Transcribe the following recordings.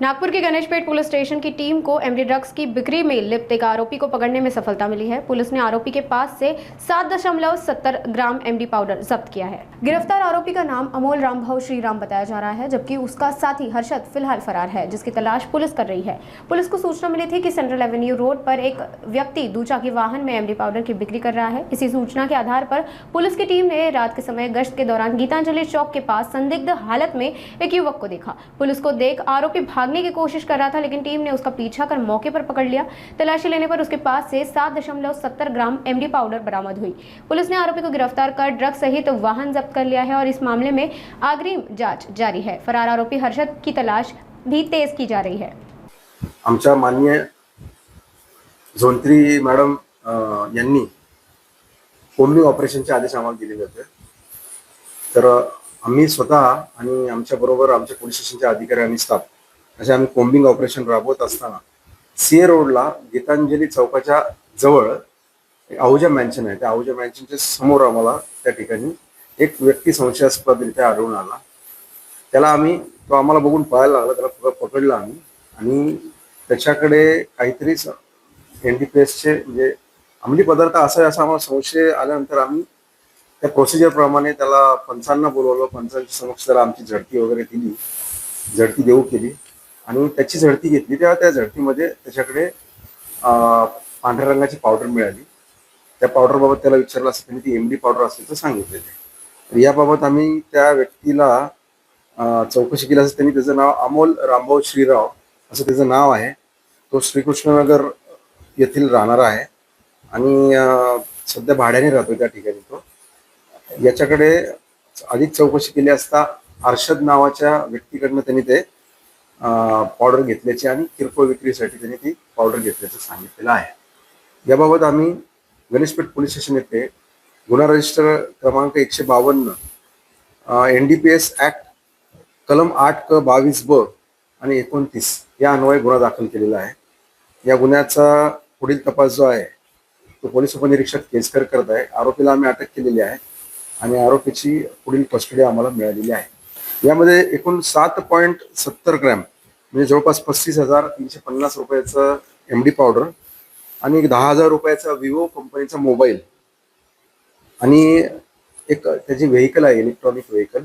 नागपुर के Ganeshpeth police station की team को MD drugs की बिक्री में लिप्त एक आरोपी को पकड़ने में सफलता मिली है। पुलिस ने आरोपी के पास से 7.70 ग्राम एमडी पाउडर जब्त किया है। गिरफ्तार आरोपी का नाम अमोल रामभाऊ श्रीराम बताया जा रहा है, जबकि उसका साथी हर्षद फिलहाल फरार है, जिसकी तलाश पुलिस कर रही है। पुलिस को सूचना मिली थी कि सेंट्रल एवेन्यू रोड पर एक व्यक्ति दुचाकी वाहन में एमडी पाउडर की बिक्री कर रहा है। इसी सूचना के आधार पर पुलिस की टीम ने रात के समय गश्त के दौरान गीतांजलि चौक के पास संदिग्ध हालत में एक युवक को देखा। पुलिस को देख आरोपी भागने की कोशिश कर रहा था, लेकिन टीम ने उसका पीछा कर मौके पर पकड़ लिया। तलाशी लेने पर उसके पास से 7.70 ग्राम एमडी पाउडर बरामद हुई। पुलिस ने आरोपी को गिरफ्तार कर ड्रग्स सहित वाहन जब्त कर लिया है और इस मामले में अग्रिम जांच जारी है। फरार आरोपी हर्षद की तलाश भी तेज की जा रही है। आमच्या माननीय झोंत्री मॅडम यांनी कोम्बिंग ऑपरेशनचे आदेश आम्हाला दिलेले होते, तर आम्ही स्वतः आणि आमच्या बरोबर आमच्या पोलीस स्टेशनचे अधिकारी आणि स्टाफ असे आम्ही कोम्बिंग ऑपरेशन राबवत असताना सीए रोडला गीतांजली चौकाच्या जवळ आहुजा मॅन्शन आहे, त्या आहुजा मॅन्शनच्या समोर आम्हाला त्या ठिकाणी एक व्यक्ती संशयास्पदरित्या आढळून आला। तो आम्हाला बघून पळायला लागला, त्याला पकडला आम्ही आणि त्याच्याकडे काहीतरी एनडीपीएसचे म्हणजे अंमली पदार्थ असा आम्हाला संशय आल्यानंतर आम्ही त्या प्रोसिजर प्रमाणे त्याला पंचांना बोलवलं। पंचांच्या समक्ष त्याला आमची झडती वगैरे दिली, झडती देऊ केली आणि त्याची झडती घेतली। तेव्हा त्या झडतीमध्ये त्याच्याकडे पांढऱ्या रंगाची पावडर मिळाली। त्या पावडरबाबत त्याला विचारलं असता त्यांनी ती एमडी पावडर असल्याचं सांगितलेलं। तर याबाबत आम्ही त्या व्यक्तीला चौकशी केली असता त्यांनी त्याचं नाव अमोल रामभाऊ श्रीराव असं त्याचं नाव आहे। तो श्रीकृष्णनगर येथील राहणारा आहे आणि सध्या भाड्याने राहतो त्या ठिकाणी। तो याच्याकडे अधिक चौकशी केली असता हर्षद नावाच्या व्यक्तीकडनं त्यांनी ते पावडर घेतल्याची आणि किरकोळ विक्रीसाठी त्यांनी ती पावडर घेतल्याचं सांगितलेलं आहे। याबाबत आम्ही गणेशपेठ पोलीस स्टेशन येथे गुन्हा रजिस्टर क्रमांक 152 एनडीपीएस ऍक्ट कलम 8(क)22(ब) आणि 29 या अन्वये गुन्हा दाखल केलेला आहे। या गुन्ह्याचा पुढील तपास जो आहे तो पोलीस उपनिरीक्षक केसकर करत आहे। आरोपीला आम्ही अटक केलेली आहे आणि आरोपीची पुढील कस्टडी आम्हाला मिळालेली आहे। यामध्ये एकूण 7.70 ग्रॅम म्हणजे जवळपास 35,350 रुपयाचं एमडी पावडर आणि 10,000 रुपयाचा विवो कंपनीचा मोबाईल आणि एक त्याची व्हेकल आहे, इलेक्ट्रॉनिक व्हेकल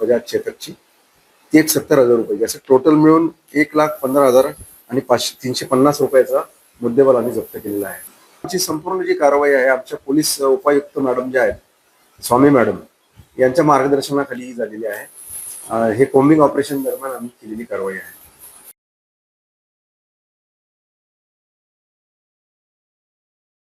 बजाज चेतकची, ती एक 70,000 रुपये, असं टोटल मिळून 1,15,000 आणि 350 रुपयाचा मुद्देमाल आम्ही जप्त केलेला आहे। आमची संपूर्ण जी कारवाई आहे आमच्या पोलीस उपायुक्त मॅडम ज्या आहेत स्वामी मॅडम यांच्या मार्गदर्शनाखाली झालेली आहे। हे कोम्बिंग ऑपरेशन दरम्यान आम्ही केलेली कारवाई आहे।